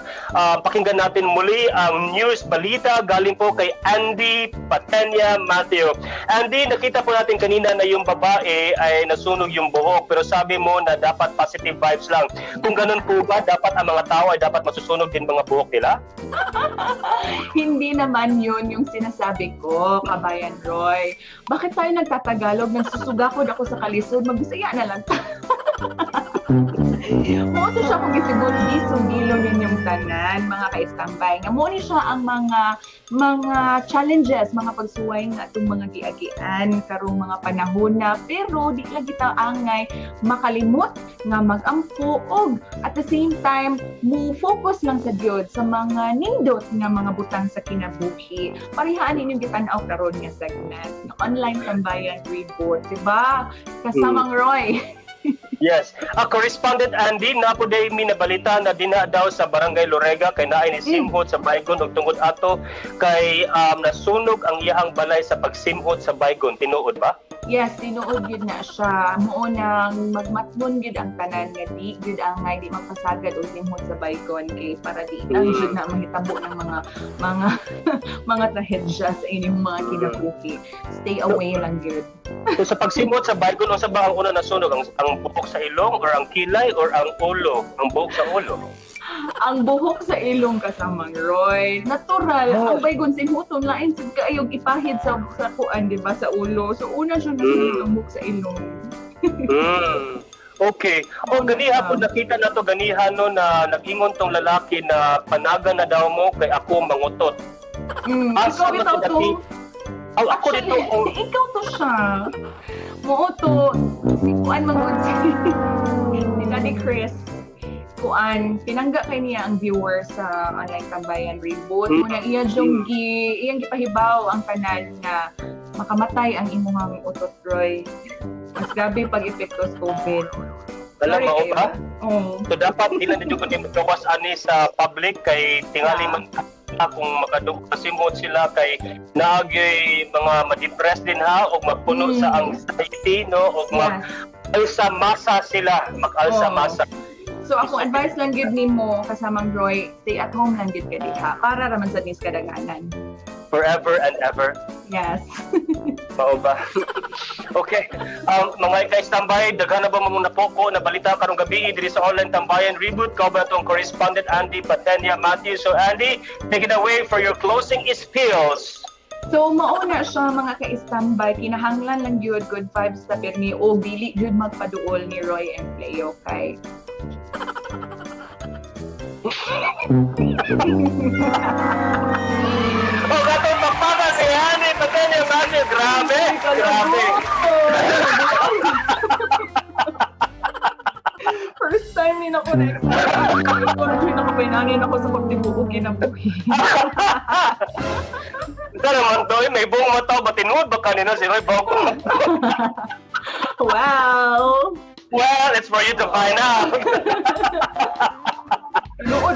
pakinggan natin muli ang news balita galing po kay Andi Patena-Matheu. Andy, nakita po natin kanina na yung babae ay nasunog yung buhok, pero sabi mo na dapat positive vibes lang. Kung ganun po ba, dapat ang mga tao ay dapat masusunog din mga buhok nila? Hindi naman yun yung sinasabi ko, Kabayan Roy. Bakit tayo nagtatagalog? Nagsusugakod ako sa kalisod, magbisaya na lang. Mo siya kung gisugilo ninyong tanan, mga kaistambay. Nga mo siya ang mga challenges, mga pagsuway nga itong mga giagian karong mga panahon na, pero di lang kita angay makalimot nga magampo og at the same time mo focus lang sa Dios sa mga nindot nga mga butang sa kinabuhi. Parihaan ninyong gitanaw karon nga segment ng online tambayan reboot, diba? Kasamang Roy. Yes. Correspondent Andy, napo day mi nabalita na dina daw sa Barangay Lorega kay naay ni simhot sa Baygon ug tungod ato kay nasunog ang iyahang balay sa pagsimhot sa Baygon. Tinuod ba? Yes, tinuod yun na siya. Mao nang magmatmon gid ang tanan nga di gid ang di magpasagad og simhot sa Baygon kay para di lang jud na mahitabo ng mga trahedya sa inyong mga kinabuhi. Stay away lang gid. So sa pagsimhot sa Baygon, unsa ba ang una nasunog, ang buhok sa ilong or ang kilay or ang ulo, ang buhok sa ulo? Ang buhok sa ilong kasamang Roy. Natural. Ang Baygon simhuton lain sad kaayog ipahid sa kuan, di ba, sa ulo. So una siya nasunog ang buhok sa ilong. Okay. Ganiha po nakita na to ganiha no na nag-ingon tong lalaki na panaga na daw mo kay ako mangutot. Ikaw bitaw to. Ako dito. Ikaw to siya. Mo to si kuan mangod si Daddy Chris. Kuan pinangga kay niya ang viewer sa online tambayan reboot. Muna iyang gipahibaw ang tanan nga makamatay ang imong utot, Roy. Mas grabe pag epekto sa COVID. Alam mo ba? Oo. So dapat dili na jud ko magawas ani sa public kay tingali man kung makadug pasimot sila kay naagay mga ma-depress din ha o magpuno sa anxiety no o mag-alsa masa sila, mag-alsa masa. So akong advice lang gid nimo kasamang Roy, stay at home lang gid ka diha para raman sa nis kadaganan. Forever and ever. Yes. Mao ba? Okay. Mga Kaistambay, daghan na ba mo napoko na balita karong gabi diri sa online tambayan reboot? Kao ba itong correspondent Andi Patena-Matheu? So Andy, take it away for your closing spills. So mauna siya mga ka-istambay, kinahanglan lang gyud good vibes sa pirmi o dili gyud magpaduol ni Roy and Cleo kay gatong magpapa si Andi Patena-Matheu. Grabe. First time ni ako na-excited. Kung nakapainanin ako sa pagdibuog kinabuhi. Ito naman to, may buong mata ba tinuod ba kanina si Roy Bogong? Wow! Well, it's for you to find out.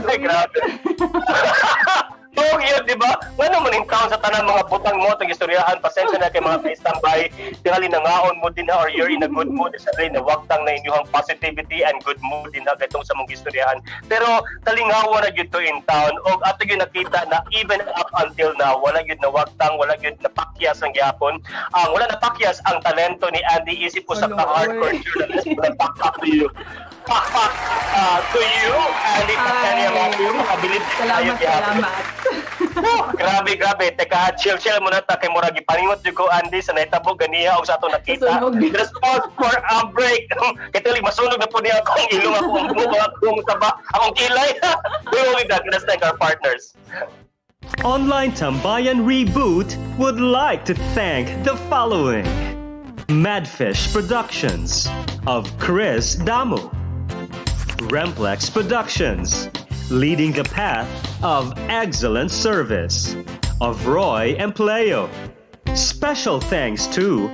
Ay, grabe. Yun, di ba? Ano man yung taon sa tanan mga butang mo, tag-istoryahan, pasensya na kay mga kaistambay, tingali na ngaon mo din ha, or you're in a good mood, sa rin na waktang na inyong positivity and good mood din ha, gatong sa mong istoryahan. Pero, talingawa na yun to in town, o ato yun nakita na even up until now, wala yun na waktang, wala yun na pakyas ang gyapon. Wala na pakyas ang talento ni Andy, isip po sa hardcore journalist, wala pack to you. Pack to you, Andy Patena-Matheu, makabilib tayo gyapon. Grabe. Teka, chill muna ta kay murag ipaningot jud ko Andy sa nahitabo ganiya og sa ato nakita. Let's pause for a break. Kaya masunog na po niya akong ilong akong buhok akong taba akong kilay. We will be back. Let's thank our partners. Online Tambayan Reboot would like to thank the following: Madfish Productions of Chris Damu, Remplex Productions, leading the path of excellent service, of Roy Empleo. Special thanks to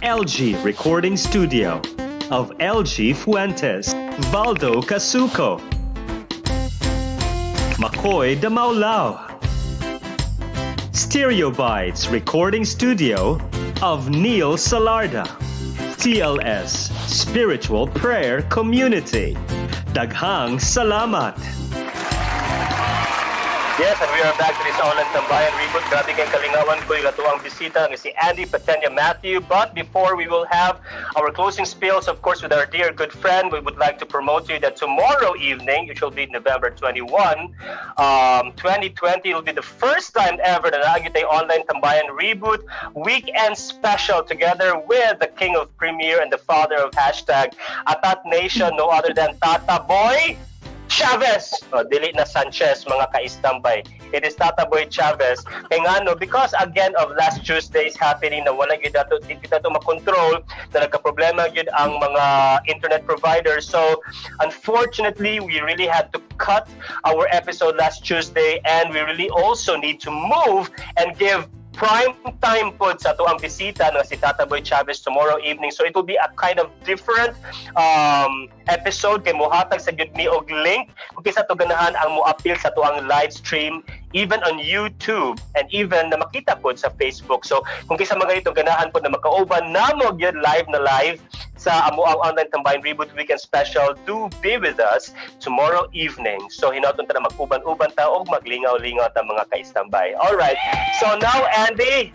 LG Recording Studio, of LG Fuentes, Valdo Casuco, McCoy de Maulao, Stereo Bites Recording Studio of Neil Salarda. TLS Spiritual Prayer Community. Daghang salamat! Yes, and we are back to this OLINE Tambayan Reboot. Grabe kayong kalingawan ko yung atuang bisita ng si Andi, Patena-Matheu. But before we will have our closing spills, of course, with our dear good friend, we would like to promote to you that tomorrow evening, which will be November 21, 2020, will be the first time ever that I get a OLINE Tambayan Reboot weekend special together with the king of premiere and the father of hashtag Atat Nation, no other than Tata Boy Chavez! Dili na Sanchez, mga Kaistambay. It is Tata Boy Chavez. Kaya nga no, because again of last Tuesday's happening na wala yun dato, di kita ito makontrol, na nagka-problema yun ang mga internet providers. So, unfortunately, we really had to cut our episode last Tuesday and we really also need to move and give prime time po sa ito ang bisita ng si Tata Boy Chavez tomorrow evening. So it will be a kind of different episode kay muhatag sa gyud mi og link kung kisa to ganahan ang mo-appeal sa ito ang live stream even on YouTube and even na makita po sa Facebook. So kung kisa mga ito ganahan po na makauban na mo gyud live sa amo ang OLINE Tambayan Reboot Weekend Special, do be with us tomorrow evening. So hinaton ta na mag-uban-uban ta og maglingaw-lingaw ta mga Kaistambay. All right. So now Andi,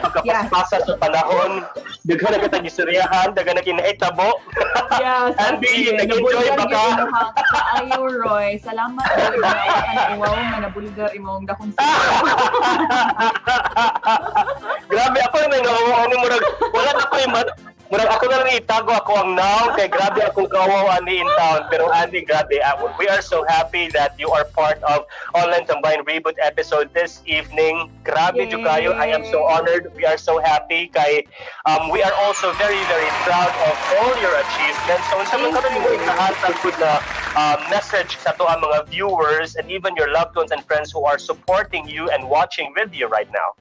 pagkapaspasa sa panahon, daghan na kitang istoryahan, daghan na kinahitabo. Yes, Andi, nag-enjoy ba ka? Kaayo, Roy. Salamat. Wow, nga nabulgar imong dakong Grabe ako na wala na ko yung murag ako na lang itago ako ang noun kay grabe akong kawawa ni in town. Pero Andi, grabe. We are so happy that you are part of OLINE Tambayan Reboot episode this evening. Grabe jud kayo. I am so honored. We are so happy kay we are also very very proud of all your achievements. So unsa man karon mo ikahatag pud na message sa to ang mga viewers and even your loved ones and friends who are supporting you and watching with you right now?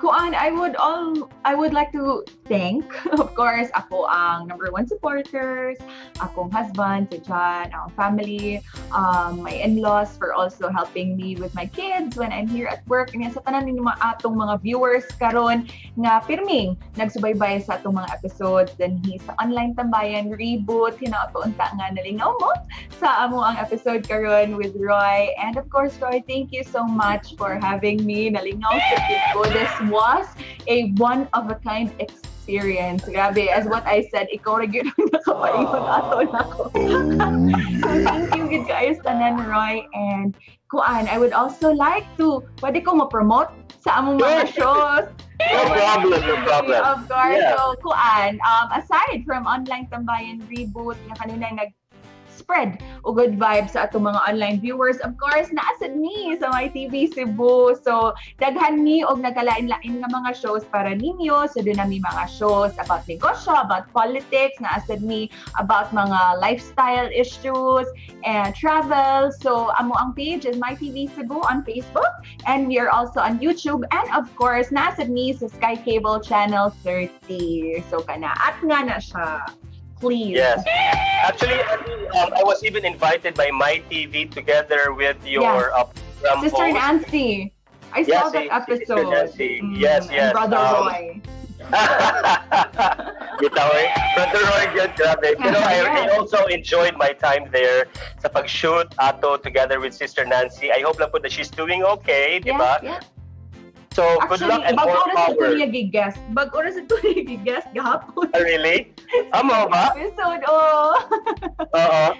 Kuan, I would like to thank, of course, ako ang number one supporters, akong husband, si John, our family, my in-laws for also helping me with my kids when I'm here at work. And sa tanan ninyo atong mga viewers karon nga pirming nagsubaybay sa atong mga episodes dinhi sa OLINE Tambayan Reboot. Hinaunta nga nalingaw mo sa amo ang episode karon with Roy. And of course, Roy, thank you so much for having me nalingaw sa Cebu. This was a one-of-a-kind experience. Grabe, as what I said, ikaw rin yun ang nakapaingon ato na ako. So, thank you, good guys, tanan, Roy. And Kuan, I would also like to, pwede ko ma-promote sa among mga shows. No problem. Of course. Yeah. So, Kuan, aside from OLINE Tambayan Reboot, na kanina spread o good vibes sa atong mga online viewers. Of course, naasad ni sa MyTV Cebu. So, daghan ni og nagkalain-lain nga mga shows para ninyo. So, doon nami mga shows about negosyo, about politics, naasad ni about mga lifestyle issues and travel. So, amo ang page is MyTV Cebu on Facebook and we are also on YouTube and of course, naasad ni sa Sky Cable Channel 30. So, kana at nga na siya. Please. Yes. Actually, I was even invited by MyTV together with your program Sister host. Nancy. I saw that episode. Sister Nancy. Yes. And Brother Roy. Bitaw Brother Roy, good, grabe. Pero I also enjoyed my time there sa pag-shoot ato together with Sister Nancy. I hope lang po that she's doing okay, di ba? Yeah. So, good luck and more power. Bag-oras ito niya gig-guest gahapon. Really? Amo ba? Episode,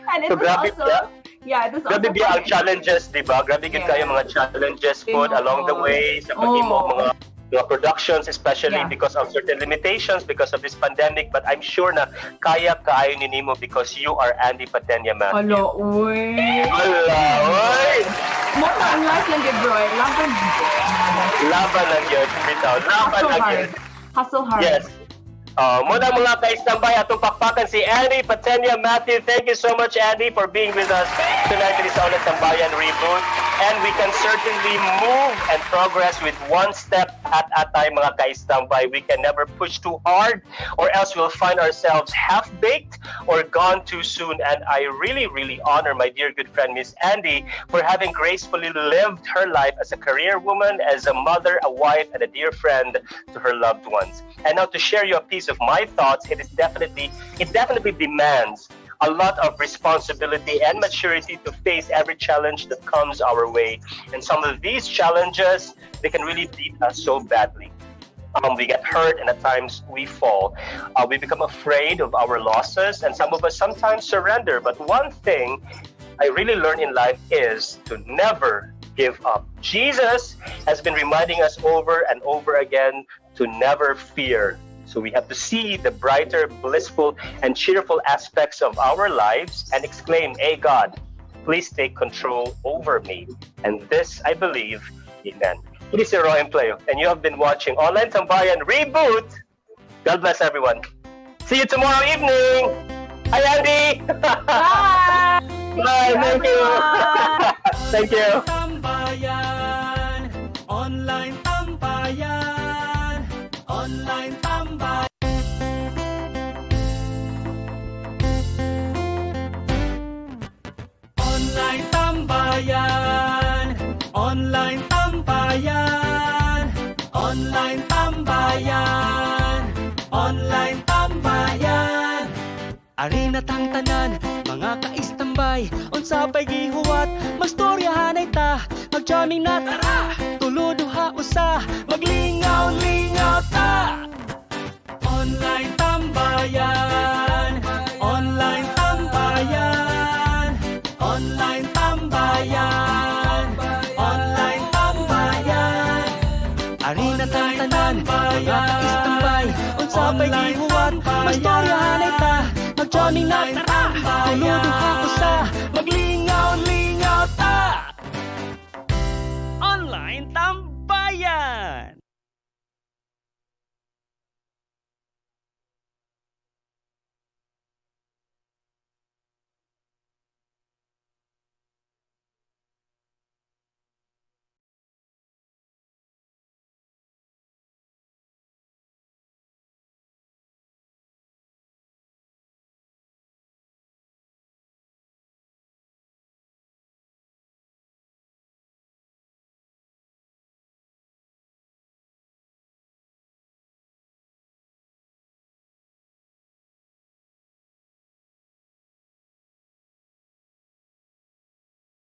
And it So, was grabe also, it was grabe also biya ang challenges, di ba? Grabe good kayo mga challenges po along the way sa pag-imo mga productions, especially because of certain limitations because of this pandemic. But I'm sure na kaya kaayo ni Nimo because you are Andi Patena-Matheu. Hala, uy. Mo ang last lang yun, bro. Laban lang yun, bitaw. Laban lang yun. Hustle hard. Yes. Muna mga Kaistambay, atong pakpakan si Andi Patena-Matheu. Thank you so much, Andi, for being with us tonight in this OLINE Tambayan Reboot. And we can certainly move and progress with one step at a time, mga Kaistambay. We can never push too hard or else we'll find ourselves half-baked or gone too soon. And I really, really honor my dear good friend, Miss Andi, for having gracefully lived her life as a career woman, as a mother, a wife, and a dear friend to her loved ones. And now to share you a piece of my thoughts, it definitely demands a lot of responsibility and maturity to face every challenge that comes our way. And some of these challenges, they can really beat us so badly. We get hurt and at times we fall. We become afraid of our losses and some of us sometimes surrender. But one thing I really learned in life is to never give up. Jesus has been reminding us over and over again to never fear. So we have to see the brighter, blissful, and cheerful aspects of our lives and exclaim, "Hey God, please take control over me." And this, I believe, amen. It is Roy Empleo, and you have been watching Online Tambayan Reboot. God bless everyone. See you tomorrow evening. Hi, Andy. Bye! Bye. Thank you. Thank you. Tambayan, online tambayan, online tambayan. Online tambayan, online tambayan, online tambayan, online tambayan. Ari na tang tanan, mga kaistambay, unsa pay gihuwat, magstoryahan ta, magjamming na tara, tuluduha usa, maglingaw-lingaw ta. Online tambayan, online tambayan, online tambayan, online tambayan. Ari na tang tanan, mga kaistambay, unsa pay gihuwat, magstoryahan ta, magjamming na tara, tuluduha usa, maglingaw